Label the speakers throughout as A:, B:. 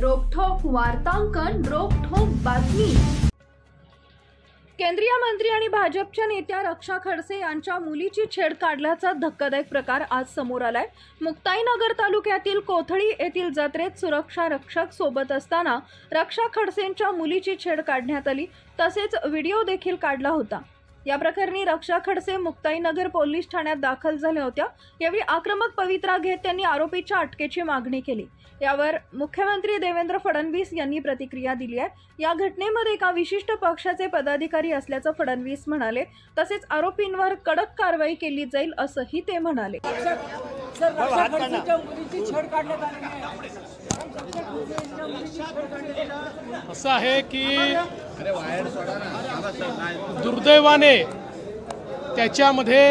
A: रोखठोक वार्तांकन, रोखठोक बातमी। केंद्रीय मंत्री आणि भाजपच्या नेत्या रक्षा खडसे यांच्या मुलीची छेड काढल्याचा धक्कादायक प्रकार आज समोर आलाय। मुक्ताईनगर तालुक्यातील कोथळी येथील जत्रेत सुरक्षा रक्षक सोबत असताना रक्षा खडसेंच्या मुलीची छेड काढण्यात आली, तसेच व्हिडिओ देखील काढला होता। या प्रकरणी रक्षा खडसे मुक्ताईनगर पोलीस ठाण्यात दाखल झाल्या होत्या। यावेळी आक्रमक पवित्रा घेत त्यांनी आरोपीच्या अटकेची मागणी केली। यावर मुख्यमंत्री देवेंद्र फडणवीस यांनी प्रतिक्रिया दिली आहे। या घटनेमध्ये एका विशिष्ट पक्षाचे पदाधिकारी असल्याचं फडणवीस म्हणाले, तसेच आरोपींवर कडक कारवाई केली जाईल असंही ते म्हणाले।
B: असं आहे की दुर्दैवाने त्याच्यामध्ये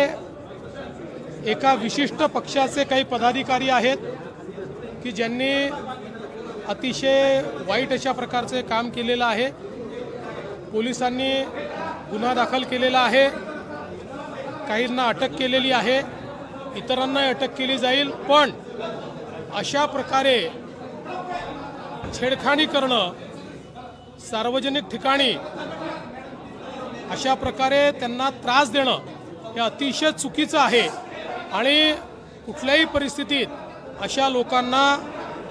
B: एका विशिष्ट पक्षाचे काही पदाधिकारी आहेत की ज्यांनी अतिशय वाईट अशा प्रकारचे काम केलेलं आहे। पोलिसांनी गुन्हा दाखल केलेला आहे, काहींना अटक केलेली आहे, इतरांना अटक केली जाईल। पण अशा प्रकारे छेडखानी करणं सार्वजनिक ठिकाणी, अशा प्रकारे त्यांना त्रास देणं हे अतिशय चुकीचं आहे आणि कुठल्याही परिस्थितीत अशा लोकांना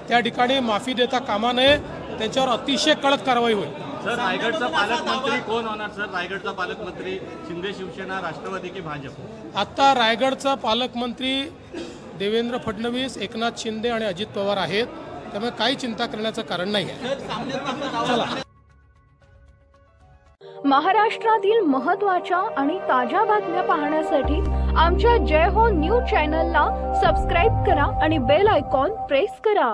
B: त्या ठिकाणी माफी देता कामा नये, त्यांच्यावर अतिशय कडक कारवाई होईल।
C: सर, रायगडचा पालकमंत्री कोण होणार? सर, रायगडचा पालकमंत्री शिंदे शिवसेना, राष्ट्रवादी की भाजप?
B: आता रायगडचा पालकमंत्री देवेंद्र फडणवीस, एकनाथ शिंदे आणि अजित पवार आहेत, त्यामुळे काही चिंता करण्याचं कारण नाही आहे।
A: महाराष्ट्रातील महत्त्वाच्या आणि ताज्या बातम्या पाहण्यासाठी आमच्या जय हो न्यूज चॅनलला सबस्क्राईब करा आणि बेल आयकॉन प्रेस करा।